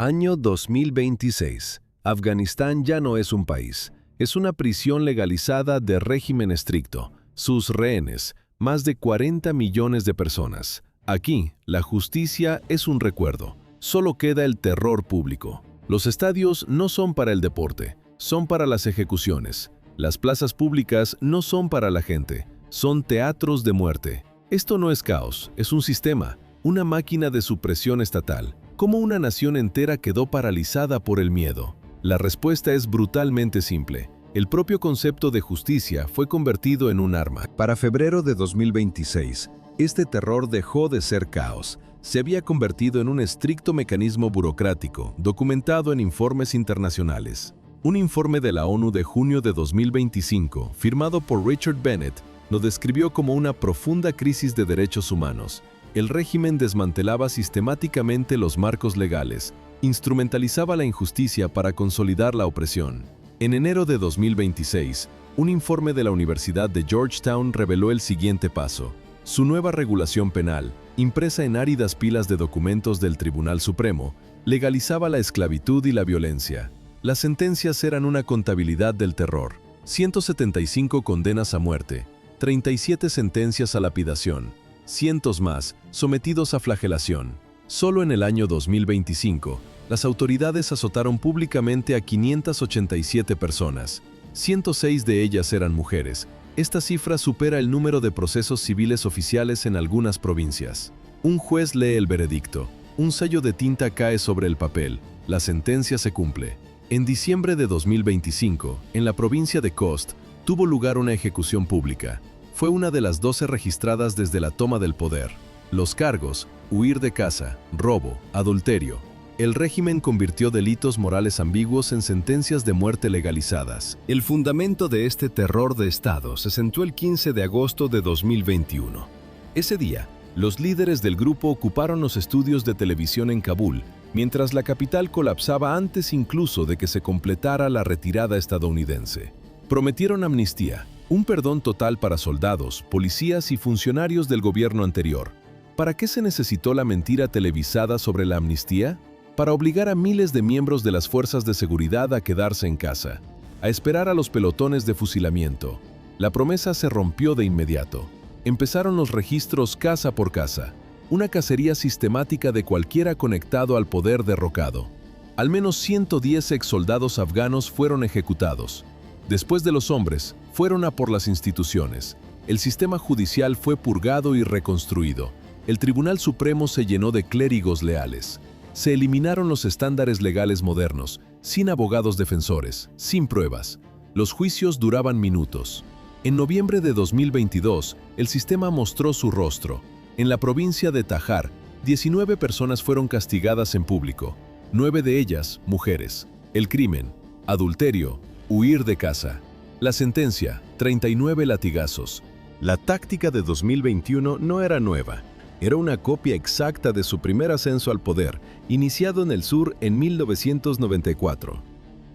Año 2026. Afganistán ya no es un país. Es una prisión legalizada de régimen estricto. Sus rehenes, más de 40 millones de personas. Aquí, la justicia es un recuerdo. Solo queda el terror público. Los estadios no son para el deporte, son para las ejecuciones. Las plazas públicas no son para la gente, son teatros de muerte. Esto no es caos, es un sistema, una máquina de supresión estatal. ¿Cómo una nación entera quedó paralizada por el miedo? La respuesta es brutalmente simple. El propio concepto de justicia fue convertido en un arma. Para febrero de 2026, este terror dejó de ser caos. Se había convertido en un estricto mecanismo burocrático, documentado en informes internacionales. Un informe de la ONU de junio de 2025, firmado por Richard Bennett, lo describió como una profunda crisis de derechos humanos. El régimen desmantelaba sistemáticamente los marcos legales, instrumentalizaba la injusticia para consolidar la opresión. En enero de 2026, un informe de la Universidad de Georgetown reveló el siguiente paso. Su nueva regulación penal, impresa en áridas pilas de documentos del Tribunal Supremo, legalizaba la esclavitud y la violencia. Las sentencias eran una contabilidad del terror: 175 condenas a muerte, 37 sentencias a lapidación, cientos más sometidos a flagelación. Solo en el año 2025, las autoridades azotaron públicamente a 587 personas. 106 de ellas eran mujeres. Esta cifra supera el número de procesos civiles oficiales en algunas provincias. Un juez lee el veredicto. Un sello de tinta cae sobre el papel. La sentencia se cumple. En diciembre de 2025, en la provincia de Khost, tuvo lugar una ejecución pública. Fue una de las 12 registradas desde la toma del poder. Los cargos: huir de casa, robo, adulterio. El régimen convirtió delitos morales ambiguos en sentencias de muerte legalizadas. El fundamento de este terror de Estado se sentó el 15 de agosto de 2021. Ese día, los líderes del grupo ocuparon los estudios de televisión en Kabul, mientras la capital colapsaba antes incluso de que se completara la retirada estadounidense. Prometieron amnistía, un perdón total para soldados, policías y funcionarios del gobierno anterior. ¿Para qué se necesitó la mentira televisada sobre la amnistía? Para obligar a miles de miembros de las fuerzas de seguridad a quedarse en casa, a esperar a los pelotones de fusilamiento. La promesa se rompió de inmediato. Empezaron los registros casa por casa, una cacería sistemática de cualquiera conectado al poder derrocado. Al menos 110 exsoldados afganos fueron ejecutados. Después de los hombres, fueron a por las instituciones. El sistema judicial fue purgado y reconstruido. El Tribunal Supremo se llenó de clérigos leales. Se eliminaron los estándares legales modernos, sin abogados defensores, sin pruebas. Los juicios duraban minutos. En noviembre de 2022, el sistema mostró su rostro. En la provincia de Tajar, 19 personas fueron castigadas en público, 9 de ellas mujeres. El crimen: adulterio, huir de casa. La sentencia: 39 latigazos. La táctica de 2021 no era nueva. Era una copia exacta de su primer ascenso al poder, iniciado en el sur en 1994.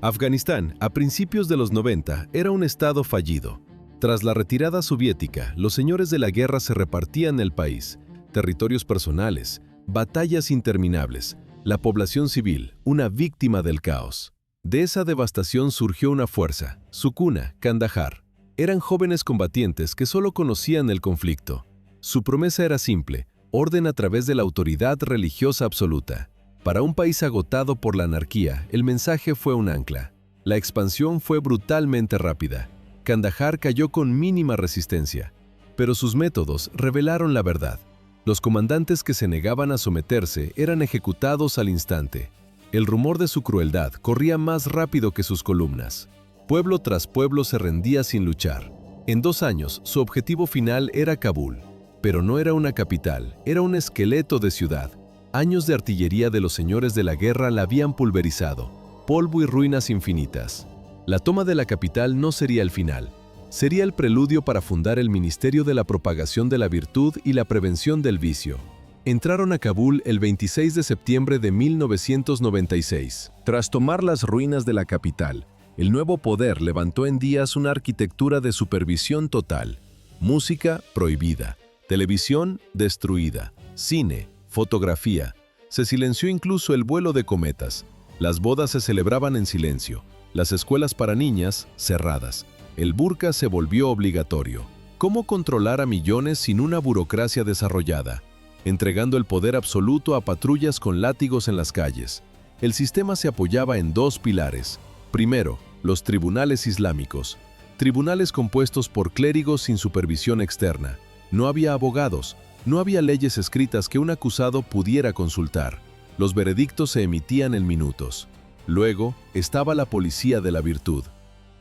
Afganistán, a principios de los 90, era un estado fallido. Tras la retirada soviética, los señores de la guerra se repartían el país. Territorios personales, batallas interminables, la población civil, una víctima del caos. De esa devastación surgió una fuerza, su cuna, Kandahar. Eran jóvenes combatientes que solo conocían el conflicto. Su promesa era simple: orden a través de la autoridad religiosa absoluta. Para un país agotado por la anarquía, el mensaje fue un ancla. La expansión fue brutalmente rápida. Kandahar cayó con mínima resistencia, pero sus métodos revelaron la verdad. Los comandantes que se negaban a someterse eran ejecutados al instante. El rumor de su crueldad corría más rápido que sus columnas. Pueblo tras pueblo se rendía sin luchar. En 2 años, su objetivo final era Kabul. Pero no era una capital, era un esqueleto de ciudad. Años de artillería de los señores de la guerra la habían pulverizado. Polvo y ruinas infinitas. La toma de la capital no sería el final. Sería el preludio para fundar el Ministerio de la Propagación de la Virtud y la Prevención del Vicio. Entraron a Kabul el 26 de septiembre de 1996. Tras tomar las ruinas de la capital, el nuevo poder levantó en días una arquitectura de supervisión total. Música prohibida, televisión destruida, cine, fotografía. Se silenció incluso el vuelo de cometas. Las bodas se celebraban en silencio. Las escuelas para niñas, cerradas. El burka se volvió obligatorio. ¿Cómo controlar a millones sin una burocracia desarrollada? Entregando el poder absoluto a patrullas con látigos en las calles. El sistema se apoyaba en dos pilares. Primero, los tribunales islámicos. Tribunales compuestos por clérigos sin supervisión externa. No había abogados, no había leyes escritas que un acusado pudiera consultar. Los veredictos se emitían en minutos. Luego estaba la policía de la virtud.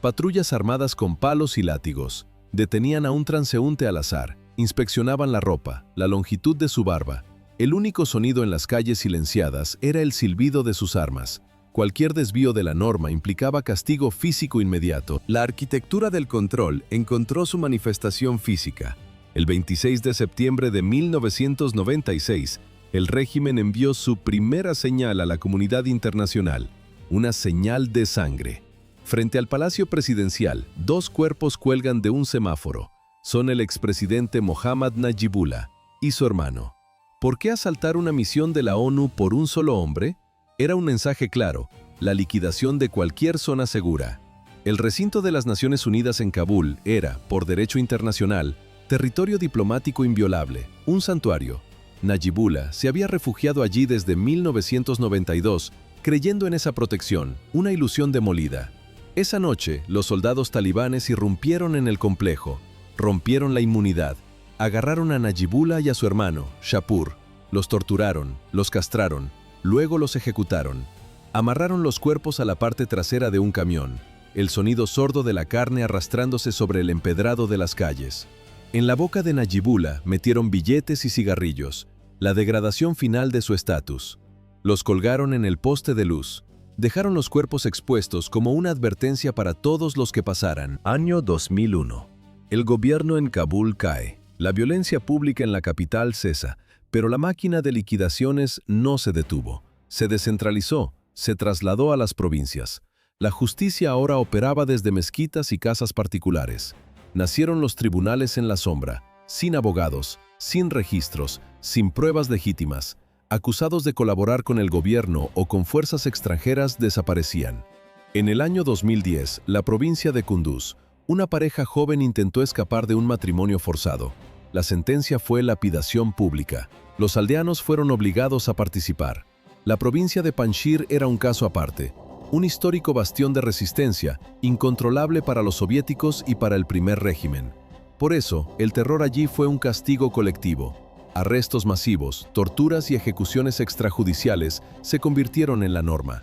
Patrullas armadas con palos y látigos. Detenían a un transeúnte al azar. Inspeccionaban la ropa, la longitud de su barba. El único sonido en las calles silenciadas era el silbido de sus armas. Cualquier desvío de la norma implicaba castigo físico inmediato. La arquitectura del control encontró su manifestación física. El 26 de septiembre de 1996, el régimen envió su primera señal a la comunidad internacional, una señal de sangre. Frente al Palacio Presidencial, dos cuerpos cuelgan de un semáforo. Son el expresidente Mohammad Najibullah y su hermano. ¿Por qué asaltar una misión de la ONU por un solo hombre? Era un mensaje claro, la liquidación de cualquier zona segura. El recinto de las Naciones Unidas en Kabul era, por derecho internacional, territorio diplomático inviolable, un santuario. Najibullah se había refugiado allí desde 1992, creyendo en esa protección, una ilusión demolida. Esa noche, los soldados talibanes irrumpieron en el complejo, rompieron la inmunidad, agarraron a Najibullah y a su hermano, Shapur, los torturaron, los castraron, luego los ejecutaron. Amarraron los cuerpos a la parte trasera de un camión, el sonido sordo de la carne arrastrándose sobre el empedrado de las calles. En la boca de Najibullah metieron billetes y cigarrillos, la degradación final de su estatus. Los colgaron en el poste de luz. Dejaron los cuerpos expuestos como una advertencia para todos los que pasaran. Año 2001. El gobierno en Kabul cae. La violencia pública en la capital cesa, pero la máquina de liquidaciones no se detuvo. Se descentralizó, se trasladó a las provincias. La justicia ahora operaba desde mezquitas y casas particulares. Nacieron los tribunales en la sombra, sin abogados, sin registros, sin pruebas legítimas. Acusados de colaborar con el gobierno o con fuerzas extranjeras desaparecían. En el año 2010, la provincia de Kunduz, una pareja joven intentó escapar de un matrimonio forzado. La sentencia fue lapidación pública. Los aldeanos fueron obligados a participar. La provincia de Panjshir era un caso aparte, un histórico bastión de resistencia, incontrolable para los soviéticos y para el primer régimen. Por eso, el terror allí fue un castigo colectivo. Arrestos masivos, torturas y ejecuciones extrajudiciales se convirtieron en la norma.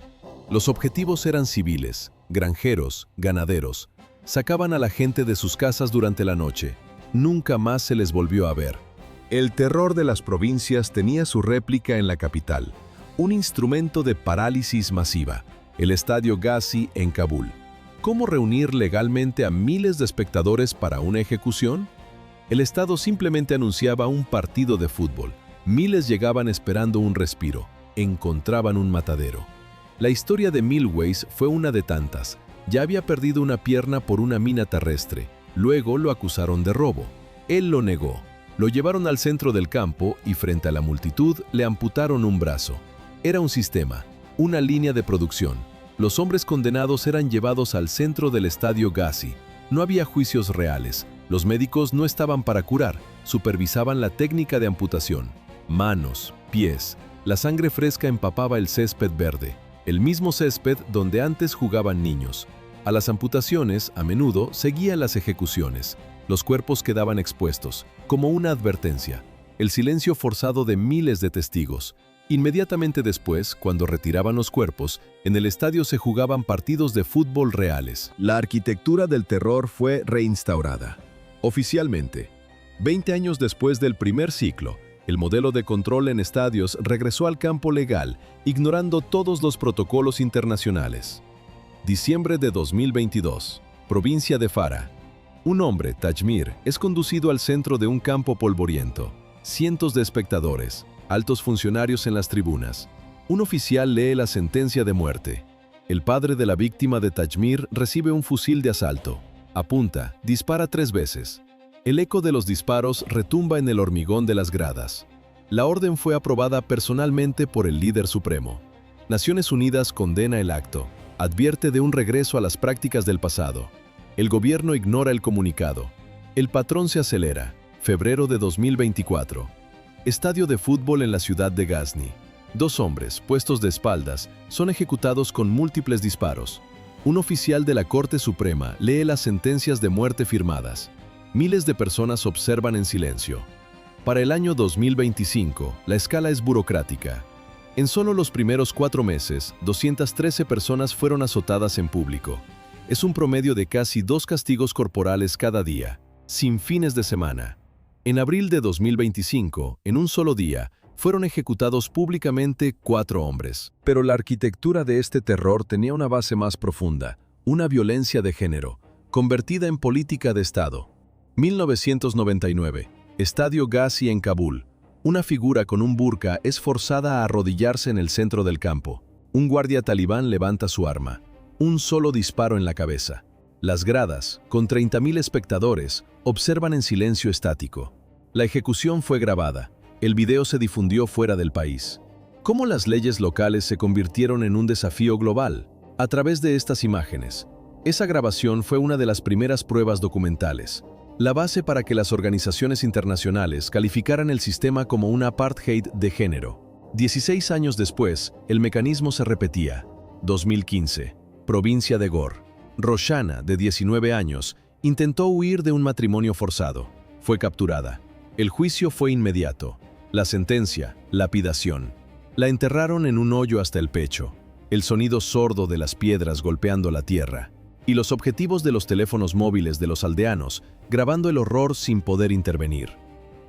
Los objetivos eran civiles, granjeros, ganaderos. Sacaban a la gente de sus casas durante la noche. Nunca más se les volvió a ver. El terror de las provincias tenía su réplica en la capital, un instrumento de parálisis masiva, el Estadio Ghazi en Kabul. ¿Cómo reunir legalmente a miles de espectadores para una ejecución? El Estado simplemente anunciaba un partido de fútbol. Miles llegaban esperando un respiro, encontraban un matadero. La historia de Milways fue una de tantas. Ya había perdido una pierna por una mina terrestre. Luego lo acusaron de robo. Él lo negó. Lo llevaron al centro del campo y frente a la multitud le amputaron un brazo. Era un sistema, una línea de producción. Los hombres condenados eran llevados al centro del Estadio Ghazi. No había juicios reales. Los médicos no estaban para curar, supervisaban la técnica de amputación. Manos, pies. La sangre fresca empapaba el césped verde, el mismo césped donde antes jugaban niños. A las amputaciones, a menudo, seguían las ejecuciones. Los cuerpos quedaban expuestos, como una advertencia. El silencio forzado de miles de testigos. Inmediatamente después, cuando retiraban los cuerpos, en el estadio se jugaban partidos de fútbol reales. La arquitectura del terror fue reinstaurada. Oficialmente, 20 años después del primer ciclo, el modelo de control en estadios regresó al campo legal, ignorando todos los protocolos internacionales. Diciembre de 2022, provincia de Farah. Un hombre, Tajmir, es conducido al centro de un campo polvoriento. Cientos de espectadores, altos funcionarios en las tribunas. Un oficial lee la sentencia de muerte. El padre de la víctima de Tajmir recibe un fusil de asalto. Apunta, dispara 3 veces. El eco de los disparos retumba en el hormigón de las gradas. La orden fue aprobada personalmente por el líder supremo. Naciones Unidas condena el acto, advierte de un regreso a las prácticas del pasado. El gobierno ignora el comunicado. El patrón se acelera. Febrero de 2024. Estadio de fútbol en la ciudad de Gazni. 2 hombres, puestos de espaldas, son ejecutados con múltiples disparos. Un oficial de la Corte Suprema lee las sentencias de muerte firmadas. Miles de personas observan en silencio. Para el año 2025, la escala es burocrática. En solo los primeros 4 meses, 213 personas fueron azotadas en público. Es un promedio de casi 2 castigos corporales cada día, sin fines de semana. En abril de 2025, en un solo día, fueron ejecutados públicamente 4 hombres. Pero la arquitectura de este terror tenía una base más profunda, una violencia de género, convertida en política de Estado. 1999. Estadio Ghazi en Kabul. Una figura con un burka es forzada a arrodillarse en el centro del campo. Un guardia talibán levanta su arma. Un solo disparo en la cabeza. Las gradas, con 30.000 espectadores, observan en silencio estático. La ejecución fue grabada. El video se difundió fuera del país. ¿Cómo las leyes locales se convirtieron en un desafío global? A través de estas imágenes. Esa grabación fue una de las primeras pruebas documentales. La base para que las organizaciones internacionales calificaran el sistema como un apartheid de género. 16 años después, el mecanismo se repetía. 2015. Provincia de Gor. Roshana, de 19 años, intentó huir de un matrimonio forzado. Fue capturada. El juicio fue inmediato. La sentencia, lapidación. La enterraron en un hoyo hasta el pecho. El sonido sordo de las piedras golpeando la tierra. Y los objetivos de los teléfonos móviles de los aldeanos, grabando el horror sin poder intervenir.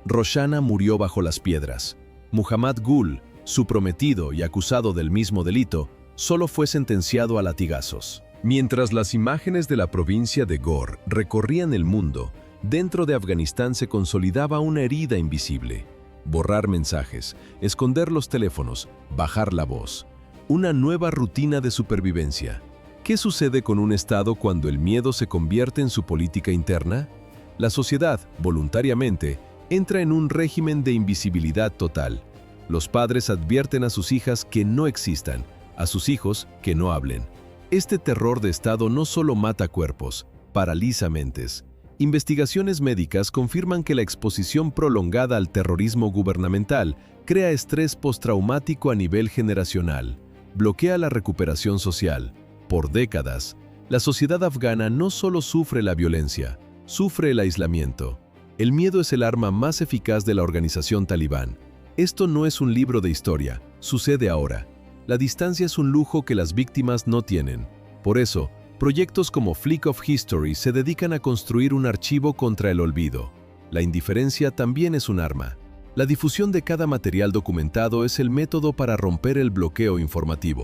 Roshana murió bajo las piedras. Muhammad Gul, su prometido y acusado del mismo delito, solo fue sentenciado a latigazos. Mientras las imágenes de la provincia de Gor recorrían el mundo, dentro de Afganistán se consolidaba una herida invisible. Borrar mensajes, esconder los teléfonos, bajar la voz. Una nueva rutina de supervivencia. ¿Qué sucede con un Estado cuando el miedo se convierte en su política interna? La sociedad, voluntariamente, entra en un régimen de invisibilidad total. Los padres advierten a sus hijas que no existan, a sus hijos que no hablen. Este terror de Estado no solo mata cuerpos, paraliza mentes. Investigaciones médicas confirman que la exposición prolongada al terrorismo gubernamental crea estrés postraumático a nivel generacional, bloquea la recuperación social. Por décadas, la sociedad afgana no solo sufre la violencia, sufre el aislamiento. El miedo es el arma más eficaz de la organización talibán. Esto no es un libro de historia, sucede ahora. La distancia es un lujo que las víctimas no tienen. Por eso, proyectos como Flick of History se dedican a construir un archivo contra el olvido. La indiferencia también es un arma. La difusión de cada material documentado es el método para romper el bloqueo informativo.